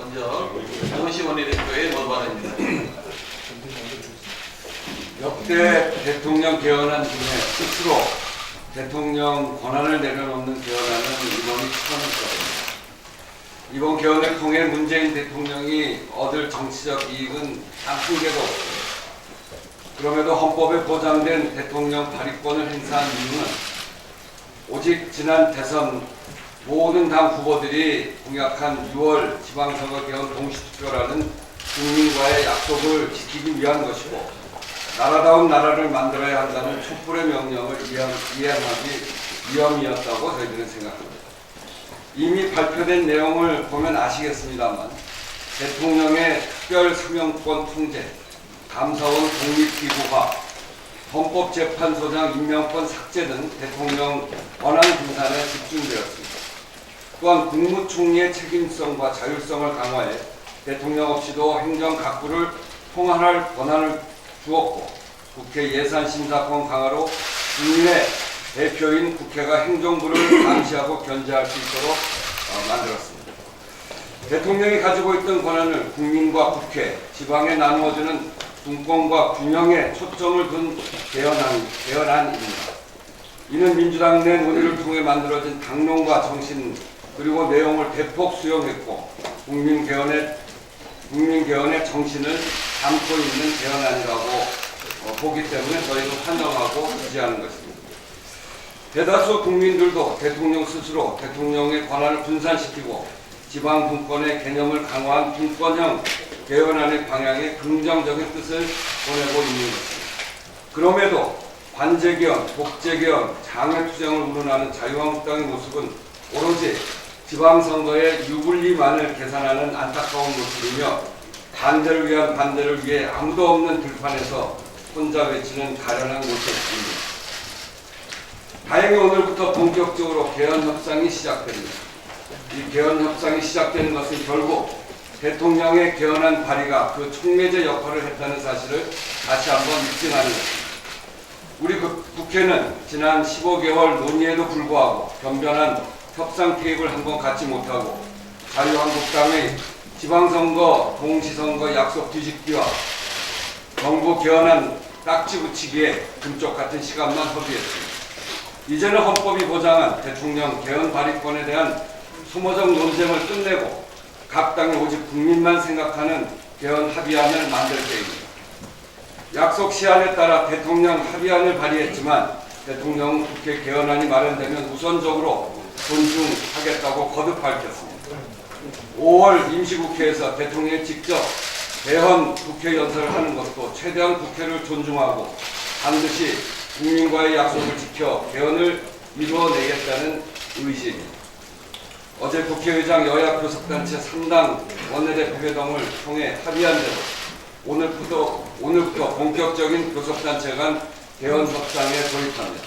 먼저 노원시 원내대표의 모발입니다. 역대 대통령 개헌안 중에 스스로 대통령 권한을 내려놓는 개헌안은 이번이 처음일 겁니다. 이번 개헌을 통해 문재인 대통령이 얻을 정치적 이익은 단 한 개도 없습니다. 그럼에도 헌법에 보장된 대통령 발의권을 행사한 이유는 오직 지난 대선 모든 당 후보들이 공약한 6월 지방선거 개헌 동시투표라는 국민과의 약속을 지키기 위한 것이고, 나라다운 나라를 만들어야 한다는 촛불의 명령을 이행하기 위함이었다고 저희들은 생각합니다. 이미 발표된 내용을 보면 아시겠습니다만, 대통령의 특별 사명권 통제, 감사원 독립기구화, 헌법재판소장 임명권 삭제 등 대통령 권한 분산에 집중되었습니다. 또한 국무총리의 책임성과 자율성을 강화해 대통령 없이도 행정 각부를 통할할 권한을 주었고, 국회 예산심사권 강화로 국민의 대표인 국회가 행정부를 감시하고 견제할 수 있도록 만들었습니다. 대통령이 가지고 있던 권한을 국민과 국회, 지방에 나누어주는 분권과 균형에 초점을 둔 개헌안입니다. 이는 민주당 내 논의를 통해 만들어진 당론과 정신 그리고 내용을 대폭 수용했고, 국민 개헌의 정신을 담고 있는 개헌안이라고 보기 때문에 저희도 환영하고 지지하는 것입니다. 대다수 국민들도 대통령 스스로 대통령의 권한을 분산시키고 지방 분권의 개념을 강화한 분권형 개헌안의 방향에 긍정적인 뜻을 보내고 있는 것입니다. 그럼에도 관제개헌, 복제개헌, 장외투쟁을 우려하는 자유한국당의 모습은 오로지 지방선거의 유불리만을 계산하는 안타까운 모습이며, 반대를 위한 반대를 위해 아무도 없는 들판에서 혼자 외치는 가련한 모습입니다. 다행히 오늘부터 본격적으로 개헌 협상이 시작됩니다. 이 개헌 협상이 시작되는 것은 결국 대통령의 개헌안 발의가 그 촉매제 역할을 했다는 사실을 다시 한번 입증하는 것입니다. 우리 국회는 지난 15개월 논의에도 불구하고 변변한 협상 테이블 한 번 갖지 못하고 자유한국당의 지방선거 동시선거 약속 뒤집기와 정부 개헌안 딱지 붙이기에 금쪽 같은 시간만 허비했습니다. 이제는 헌법이 보장한 대통령 개헌 발의권에 대한 소모적 논쟁을 끝내고 각 당이 오직 국민만 생각하는 개헌 합의안을 만들 때입니다. 약속 시한에 따라 대통령 합의안을 발의했지만 대통령은 국회 개헌안이 마련되면 우선적으로 존중하겠다고 거듭 밝혔습니다. 5월 임시국회에서 대통령이 직접 개헌 국회 연설을 하는 것도 최대한 국회를 존중하고 반드시 국민과의 약속을 지켜 개헌을 이루어내겠다는 의지입니다. 어제 국회의장 여야 교섭단체 3당 원내대표 회동을 통해 합의한 대로 오늘부터 본격적인 교섭단체 간 개헌 협상에 돌입합니다.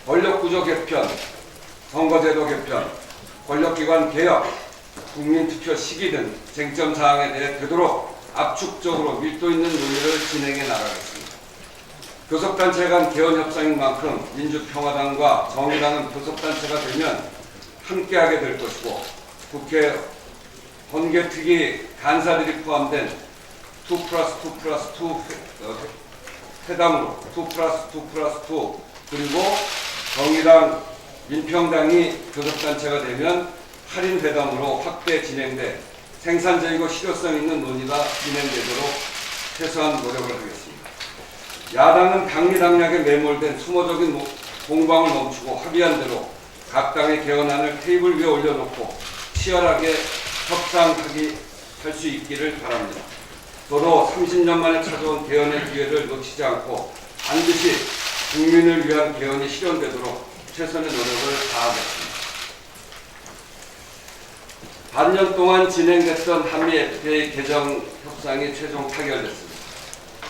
권력구조 개편, 선거제도 개편, 권력기관 개혁, 국민투표 시기 등 쟁점 사항에 대해 되도록 압축적으로 밀도 있는 논의를 진행해 나가겠습니다. 교섭단체 간 개헌 협상인 만큼 민주평화당과 정의당은 교섭단체가 되면 함께하게 될 것이고, 국회 번개특위 간사들이 포함된 2+2+2 회담으로 2+2+2 그리고 정의당, 민평당이 교섭단체가 되면 할인 회담으로 확대 진행돼 생산적이고 실효성 있는 논의가 진행되도록 최소한 노력을 하겠습니다. 야당은 당리당략에 매몰된 수모적인 공방을 멈추고 합의한 대로 각 당의 개헌안을 테이블 위에 올려놓고 치열하게 할 수 있기를 바랍니다. 저도 30년 만에 찾아온 개헌의 기회를 놓치지 않고 반드시 국민을 위한 개헌이 실현되도록 최선의 노력을 다하겠습니다. 반년 동안 진행됐던 한미 FTA 개정 협상이 최종 타결됐습니다.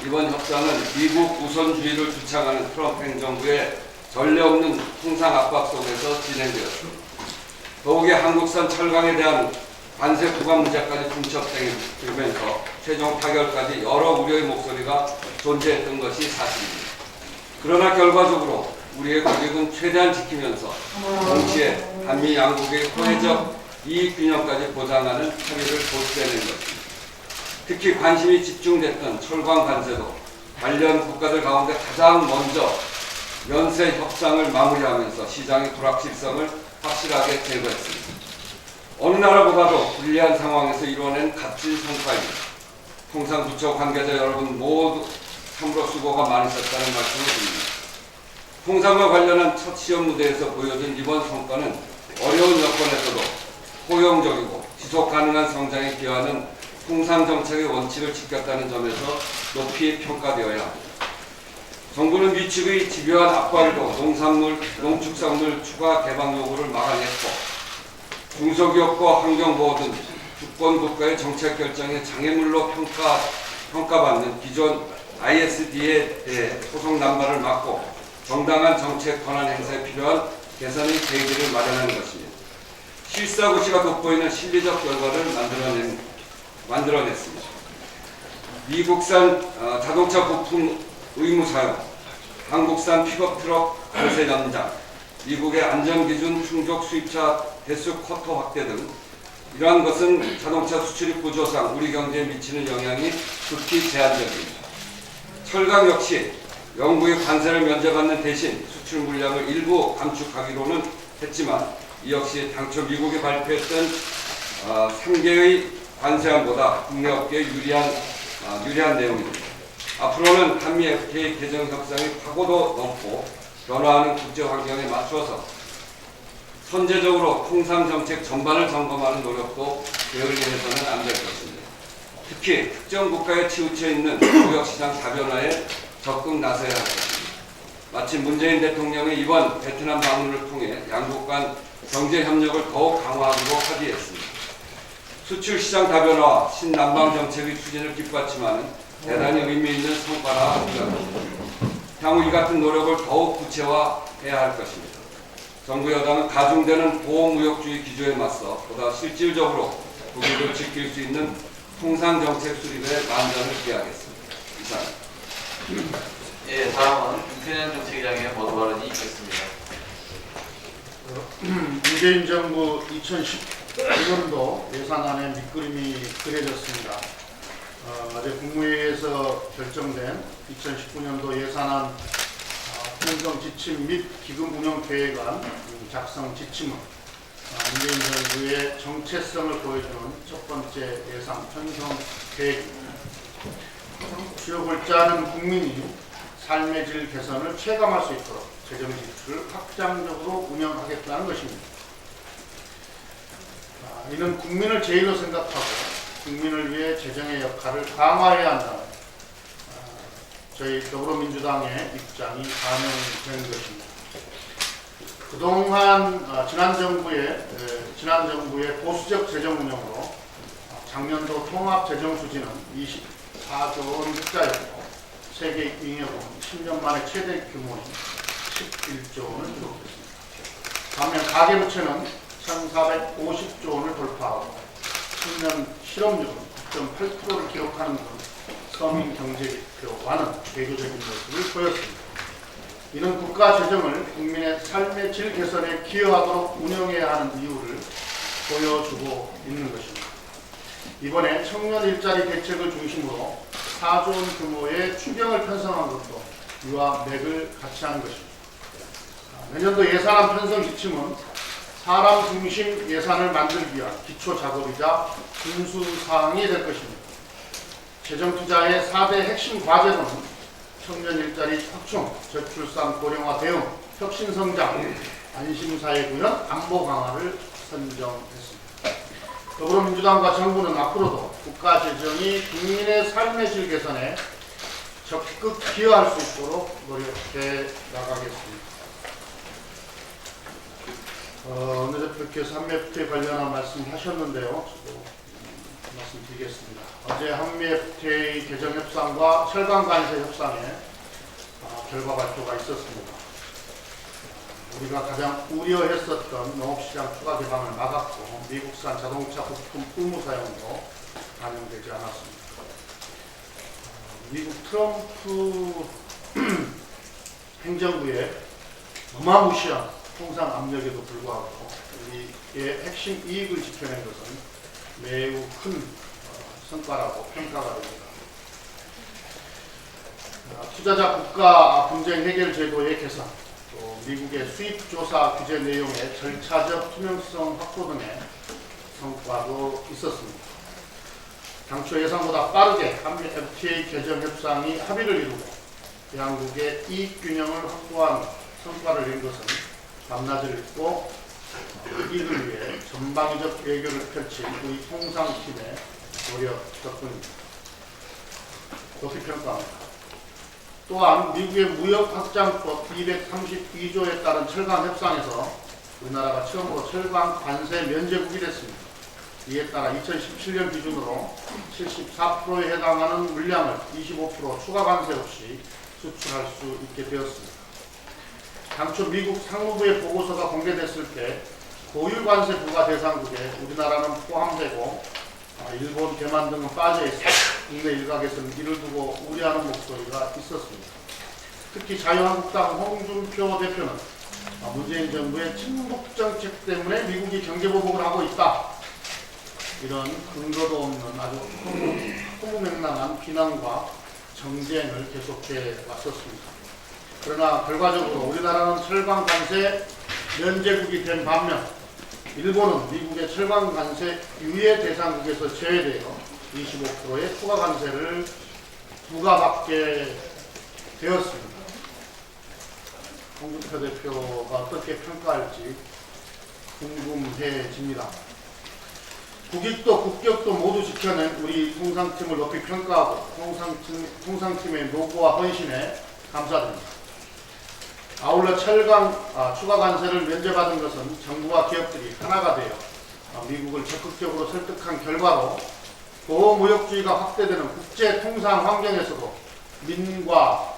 이번 협상은 미국 우선주의를 주창하는 트럼프 행정부의 전례 없는 통상 압박 속에서 진행되었습니다. 더욱이 한국산 철강에 대한 관세 부과 문제까지 중첩되면서 최종 타결까지 여러 우려의 목소리가 존재했던 것이 사실입니다. 그러나 결과적으로 우리의 국익은 최대한 지키면서 동시에 한미 양국의 호혜적 이익균형까지 보장하는 합의를 도출해낸 것입니다. 특히 관심이 집중됐던 철강 관세도 관련 국가들 가운데 가장 먼저 연쇄 협상을 마무리하면서 시장의 불확실성을 확실하게 제거했습니다. 어느 나라보다도 불리한 상황에서 이뤄낸 값진 성과입니다. 통상부처 관계자 여러분 모두 참으로 수고가 많으셨다는 말씀을 드립니다. 통상과 관련한 첫 시험 무대에서 보여준 이번 성과는 어려운 여건에서도 포용적이고 지속가능한 성장에 기여하는 통상정책의 원칙을 지켰다는 점에서 높이 평가되어야 합니다. 정부는 미축의 집요한 압박으로 농산물, 농축산물 추가 개방 요구를 막아냈고 중소기업과 환경보호 등 주권국가의 정책 결정에 장애물로 평가받는 기존 ISD에 대해 소송 남발을 막고 정당한 정책 권한 행사에 필요한 개선의 계기를 마련하는 것입니다. 실사고시가 돋보이는 실리적 결과를 만들어냈습니다. 미국산 자동차 부품 의무 사용, 한국산 픽업 트럭 관세 연장, 미국의 안전기준 충족 수입차 대수 쿼터 확대 등 이러한 것은 자동차 수출입 구조상 우리 경제에 미치는 영향이 극히 제한적입니다. 철강 역시 영구의 관세를 면제받는 대신 수출 물량을 일부 감축하기로는 했지만 이 역시 당초 미국이 발표했던 3개의 관세안보다 국내 업계에 유리한 내용입니다. 앞으로는 한미 FTA 개정 협상이 파고도 넘고 변화하는 국제 환경에 맞춰서 선제적으로 통상정책 전반을 점검하는 노력도 게을리해서는 안 될 것입니다. 특히 특정 국가에 치우쳐 있는 무역시장 다변화에 적극 나서야 할 것입니다. 마침 문재인 대통령의 이번 베트남 방문을 통해 양국 간 경제협력을 더욱 강화하기로 합의했습니다. 수출시장 다변화와 신남방 정책의 추진을 뒷받침하는 대단히 의미 있는 성과라 생각합니다. 향후 이 같은 노력을 더욱 구체화해야 할 것입니다. 정부 여당은 가중되는 보호무역주의 기조에 맞서 보다 실질적으로 국익을 지킬 수 있는 통상정책 수립에 만전을 기하겠습니다. 이상입니다. 예, 다음은 윤태년 정책위장의 모두 발언이 있겠습니다. 문재인 정부 2019년도 예산안의 밑그림이 그려졌습니다. 어제 국무회의에서 결정된 2019년도 예산안 편성 지침 및 기금 운영 계획안 작성 지침은 문재인 정부의 정체성을 보여주는 첫 번째 예산 편성 계획입니다. 주요 골자는 국민이 삶의 질 개선을 체감할 수 있도록 재정 지출을 확장적으로 운영하겠다는 것입니다. 이는 국민을 제일로 생각하고 국민을 위해 재정의 역할을 강화해야 한다는 저희 더불어민주당의 입장이 반영된 것입니다. 그동안 지난 정부의 보수적 재정 운영으로 작년도 통합 재정 수지는 24조 원 흑자였고 세계 잉여금 10년 만에 최대 규모인 11조 원을 기록했습니다. 반면 가계부채는 1,450조 원을 돌파하고 10년 실업률은 9.8%를 기록하는 등 서민 경제지표와는 대조적인 모습을 보였습니다. 이는 국가 재정을 국민의 삶의 질 개선에 기여하도록 운영해야 하는 이유를 보여주고 있는 것입니다. 이번에 청년 일자리 대책을 중심으로 4조 원 규모의 추경을 편성한 것도 이와 맥을 같이 하는 것입니다. 내년도 예산안 편성 지침은 사람 중심 예산을 만들기 위한 기초 작업이자 준수사항이 될 것입니다. 재정 투자의 4대 핵심 과제로는 청년 일자리 확충, 저출산 고령화 대응, 혁신 성장, 안심사회 구현, 안보 강화를 선정했습니다. 더불어민주당과 정부는 앞으로도 국가 재정이 국민의 삶의 질 개선에 적극 기여할 수 있도록 노력해 나가겠습니다. 어느 대표께서 한미FTA 관련한 말씀하셨는데요. 저도 말씀드리겠습니다. 어제 한미FTA 개정 협상과 철강 관세 협상에 결과 발표가 있었습니다. 우리가 가장 우려했었던 농업시장 추가 개방을 막았고 미국산 자동차 부품 의무 사용도 반영되지 않았습니다. 미국 트럼프 행정부의 어마무시한 통상 압력에도 불구하고 우리의 핵심 이익을 지켜낸 것은 매우 큰 성과라고 평가가 됩니다. 투자자 국가 분쟁 해결 제도의 개선, 또 미국의 수입 조사 규제 내용의 절차적 투명성 확보 등의 성과도 있었습니다. 당초 예상보다 빠르게 한미 FTA 개정 협상이 합의를 이루고 양국의 이익 균형을 확보한 성과를 낸 것은 밤낮을 잊고 이익을 위해 전방위적 외교를 펼친 우리 통상팀의 노력 덕분입니다. 높이 평가합니다. 또한 미국의 무역확장법 232조에 따른 철강 협상에서 우리나라가 처음으로 철강 관세 면제국이 됐습니다. 이에 따라 2017년 기준으로 74%에 해당하는 물량을 25% 추가 관세 없이 수출할 수 있게 되었습니다. 당초 미국 상무부의 보고서가 공개됐을 때 고유 관세 부과 대상국에 우리나라는 포함되고 일본, 대만 등은 빠져 있어 국내 일각에서는 이를 두고 우려하는 목소리가 있었습니다. 특히 자유한국당 홍준표 대표는 문재인 정부의 친북 정책 때문에 미국이 경제보복을 하고 있다, 이런 근거도 없는 아주 허무맹랑한 비난과 정쟁을 계속해 왔었습니다. 그러나 결과적으로 우리나라는 철강 관세 면제국이 된 반면 일본은 미국의 철강 관세 유예 대상국에서 제외되어 25%의 추가 관세를 부과받게 되었습니다. 홍준표 대표가 어떻게 평가할지 궁금해집니다. 국익도 국격도 모두 지켜낸 우리 통상팀을 높이 평가하고 통상팀의 노고와 헌신에 감사드립니다. 아울러 철강 추가 관세를 면제받은 것은 정부와 기업들이 하나가 되어 미국을 적극적으로 설득한 결과로 보호무역주의가 확대되는 국제 통상 환경에서도 민과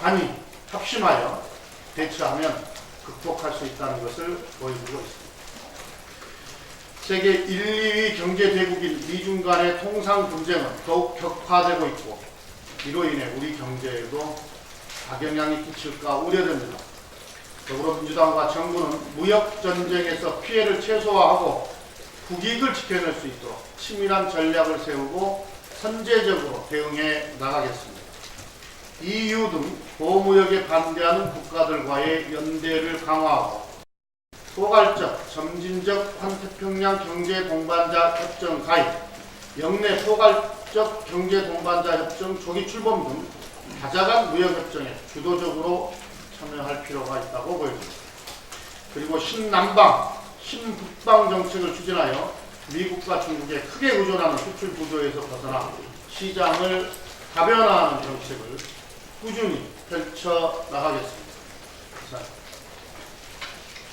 관이 합심하여 대처하면 극복할 수 있다는 것을 보여주고 있습니다. 세계 1, 2위 경제 대국인 미중 간의 통상 분쟁은 더욱 격화되고 있고 이로 인해 우리 경제에도 악영향이 끼칠까 우려됩니다. 더불어민주당과 정부는 무역전쟁에서 피해를 최소화하고 국익을 지켜낼 수 있도록 치밀한 전략을 세우고 선제적으로 대응해 나가겠습니다. EU 등 보호무역에 반대하는 국가들과의 연대를 강화하고 포괄적, 점진적 환태평양 경제동반자 협정 가입, 영내 포괄적 경제동반자 협정 조기 출범 등 다자간 무역협정에 주도적으로 참여할 필요가 있다고 보여집니다. 그리고 신남방, 신북방 정책을 추진하여 미국과 중국에 크게 의존하는 수출 구조에서 벗어나 시장을 다변화하는 정책을 꾸준히 펼쳐 나가겠습니다. 감사합니다.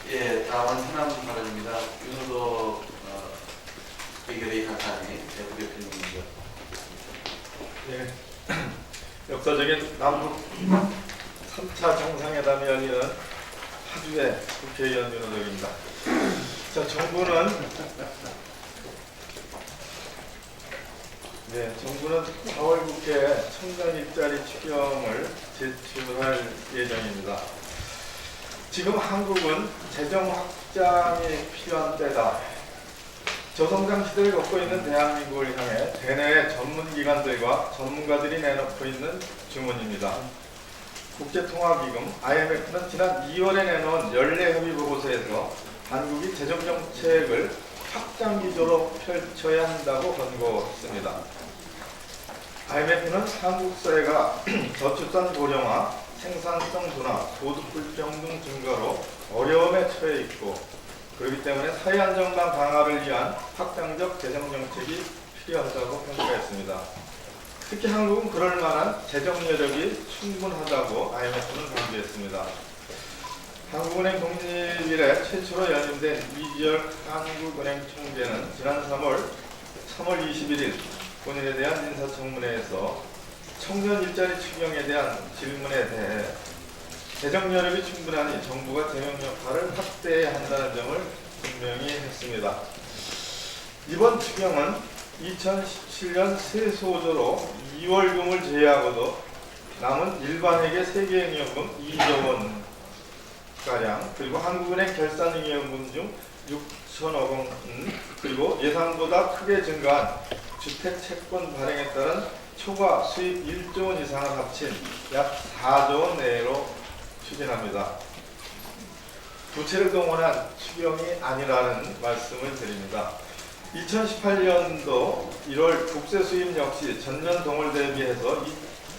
예, 다음은 해남 발언입니다. 윤호도 의결의 간사님 대표님입니다. 예, 역사적인 남북 3차 정상회담이 열리는 파주의 국회의원 윤호덕입니다. 자, 정부는 4월 국회에 청년 일자리 추경을 제출할 예정입니다. 지금 한국은 재정 확장이 필요한 때다. 저성장 시대를 겪고 있는 대한민국을 향해 대내외 전문기관들과 전문가들이 내놓고 있는 주문입니다. 국제통화기금 IMF는 지난 2월에 내놓은 연례협의보고서에서 한국이 재정정책을 확장기조로 펼쳐야 한다고 권고했습니다. IMF는 한국 사회가 저출산 고령화, 생산성 둔화, 소득 불평등 증가로 어려움에 처해 있고 그렇기 때문에 사회 안정망 강화를 위한 확장적 재정 정책이 필요하다고 평가했습니다. 특히 한국은 그럴 만한 재정 여력이 충분하다고 IMF는 강조했습니다. 한국은행 독립 이래 최초로 연임된 이지열 한국은행 총재는 지난 3월 21일 본인에 대한 인사청문회에서 청년 일자리 추경에 대한 질문에 대해 재정 여력이 충분하니 정부가 재정 역할을 확대해야 한다는 점을 분명히 했습니다. 이번 추경은 2017년 세소조로 2월금을 제외하고도 남은 일반회계 세계행연금 2조 원 가량, 그리고 한국은행 결산잉여분 중 6천억 원, 그리고 예상보다 크게 증가한 주택 채권 발행에 따른 초과 수입 1조 원 이상을 합친 약 4조 원 내로 추진합니다. 부채를 동원한 추경이 아니라는 말씀을 드립니다. 2018년도 1월 국세 수입 역시 전년 동월 대비해서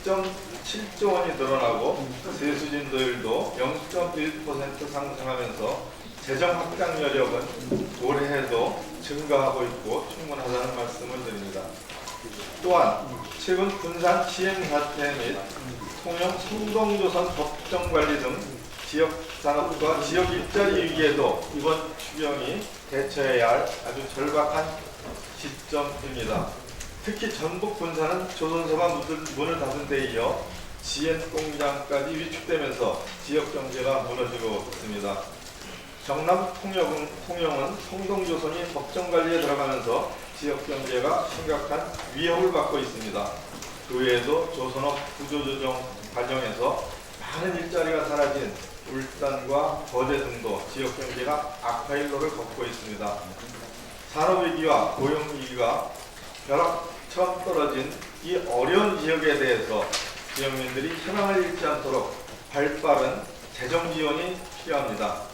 2.7조 원이 늘어나고 세수 진도율도 0.1% 상승하면서 재정 확장 여력은 올해에도 증가하고 있고 충분하다는 말씀을 드립니다. 또한 최근 군산 GM 사태 및 통영 성동조선 법정관리 등 지역 산업과 지역 일자리 위기에도 이번 추경이 대처해야 할 아주 절박한 시점입니다. 특히 전북 군산은 조선소가 문을 닫은 데 이어 GM 공장까지 위축되면서 지역 경제가 무너지고 있습니다. 경남 통영은 성동조선이 법정관리에 들어가면서 지역 경제가 심각한 위협을 받고 있습니다. 그 외에도 조선업 구조조정 과정에서 많은 일자리가 사라진 울산과 거제 등도 지역 경제가 악화일로를 걷고 있습니다. 산업위기와 고용위기가 벼락처럼 떨어진 이 어려운 지역에 대해서 지역민들이 희망을 잃지 않도록 발빠른 재정 지원이 필요합니다.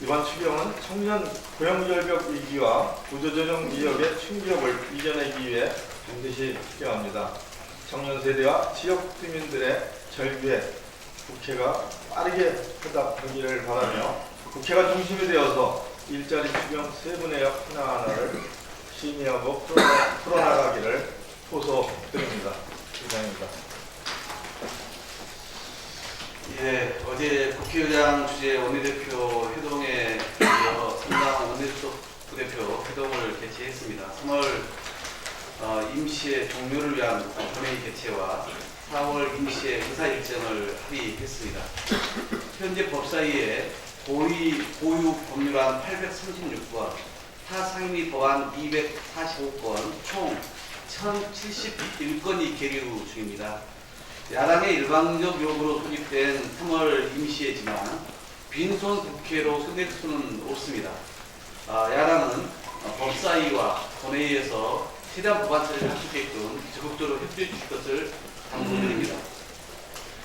이번 추경은 청년 고용절벽 위기와 구조조정 지역의 충격을 이겨내기 위해 반드시 필요합니다. 청년 세대와 지역 주민들의 절규에 국회가 빠르게 해답하기를 바라며 국회가 중심이 되어서 일자리 추경 세분의 하나하나를 심의하고 풀어나가기를 호소드립니다. 이상입니다. 예, 어제 국회의장 주재 원내대표 회동에 이어 성당 원내대표 부대표 회동을 개최했습니다. 3월 임시의 종료를 위한 본회의 개최와 4월 임시의 의사 일정을 합의했습니다. 현재 법사위에 고유 법률안 836건, 타상임위 법안 245건, 총 1071건이 계류 중입니다. 야당의 일방적 요구로 소집된 3월 임시회지만 빈손 국회로 끝낼 수는 없습니다. 야당은 법사위와 본회의에서 최대한 법안 처리를 할 수 있게끔 적극적으로 협조해 주실 것을 당부드립니다.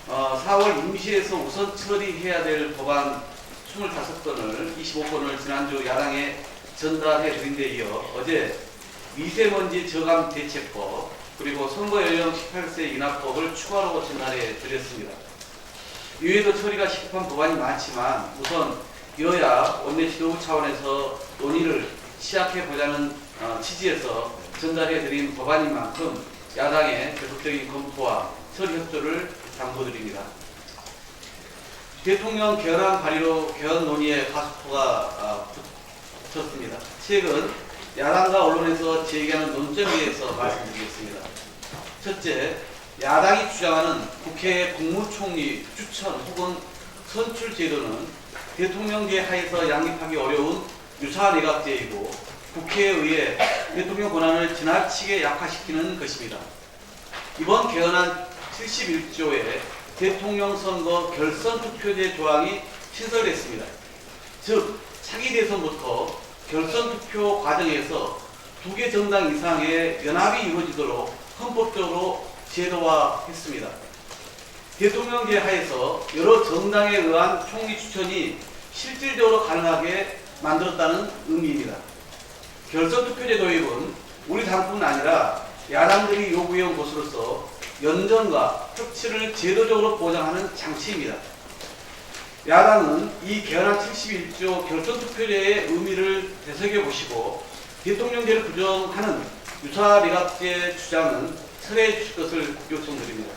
4월 임시에서 우선 처리해야 될 법안 25건을 25건을 지난주 야당에 전달해 드린 데 이어 어제 미세먼지 저감 대책법 그리고 선거 연령 18세 인하법을 추가로 전달해 드렸습니다. 이외에도 처리가 시급한 법안이 많지만 우선 여야 원내 지도부 차원에서 논의를 시작해 보자는 취지에서 전달해 드린 법안인 만큼 야당의 적극적인 검토와 처리 협조를 당부드립니다. 대통령 개헌안 발의로 개헌 논의에 가속도가 붙었습니다. 최근 야당과 언론에서 제기하는 논점에 대해서 말씀드리겠습니다. 첫째, 야당이 주장하는 국회 국무총리 추천 혹은 선출 제도는 대통령제 하에서 양립하기 어려운 유사 내각제이고 국회에 의해 대통령 권한을 지나치게 약화시키는 것입니다. 이번 개헌안 71조에 대통령 선거 결선 투표제 조항이 신설됐습니다. 즉, 차기 대선부터 결선 투표 과정에서 2개 정당 이상의 연합이 이루어지도록 헌법적으로 제도화했습니다. 대통령제 하에서 여러 정당에 의한 총리 추천이 실질적으로 가능하게 만들었다는 의미입니다. 결선 투표제 도입은 우리 당뿐 아니라 야당들이 요구해온 것으로서 연정과 협치를 제도적으로 보장하는 장치입니다. 야당은 이 개헌안 71조 결선투표제의 의미를 되새겨보시고 대통령제를 부정하는 유사 내각제 주장은 철회해 주실 것을 요청드립니다.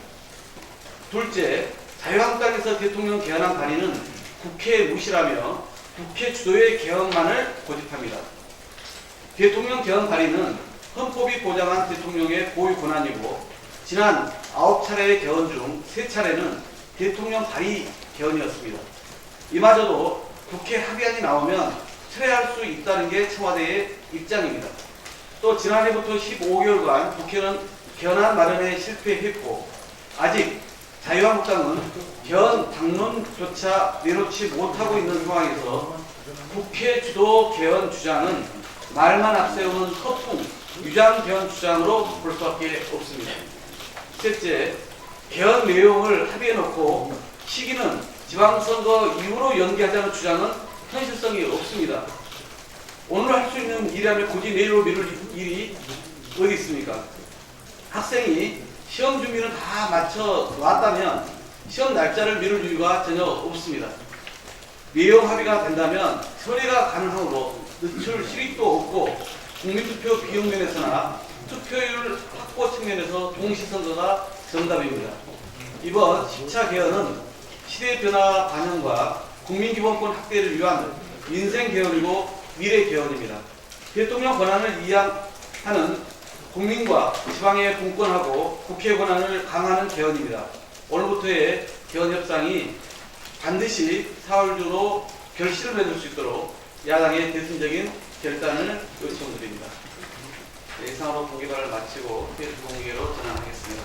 둘째, 자유한국당에서 대통령 개헌안 발의는 국회 무시라며 국회 주도의 개헌만을 고집합니다. 대통령 개헌 발의는 헌법이 보장한 대통령의 고유 권한이고 지난 9차례의 개헌 중 3차례는 대통령 발의 개헌이었습니다. 이마저도 국회 합의안이 나오면 철회할 수 있다는 게 청와대의 입장입니다. 또 지난해부터 15개월간 국회는 개헌안 마련에 실패했고 아직 자유한국당은 개헌 당론조차 내놓지 못하고 있는 상황에서 국회 주도 개헌 주장은 말만 앞세우는 허풍, 유장 개헌 주장으로 볼 수밖에 없습니다. 셋째, 개헌 내용을 합의해놓고 시기는 지방선거 이후로 연기하자는 주장은 현실성이 없습니다. 오늘 할 수 있는 일이라면 굳이 내일로 미룰 일이 어디 있습니까? 학생이 시험 준비는 다 마쳐 놨다면 시험 날짜를 미룰 이유가 전혀 없습니다. 내용 합의가 된다면 처리가 가능하므로 늦출 실익도 없고 국민투표 비용 면에서나 투표율 확보 측면에서 동시선거가 정답입니다. 이번 10차 개헌은 시대 변화 반영과 국민기본권 확대를 위한 민생 개헌이고 미래 개헌입니다. 대통령 권한을 이양하는 국민과 지방의 분권하고 국회 권한을 강화하는 개헌입니다. 오늘부터의 개헌 협상이 반드시 4월 중으로 결실을 맺을 수 있도록 야당의 대승적인 결단을 요청드립니다. 이상으로 공개발을 마치고 페이스 공개로 전환하겠습니다.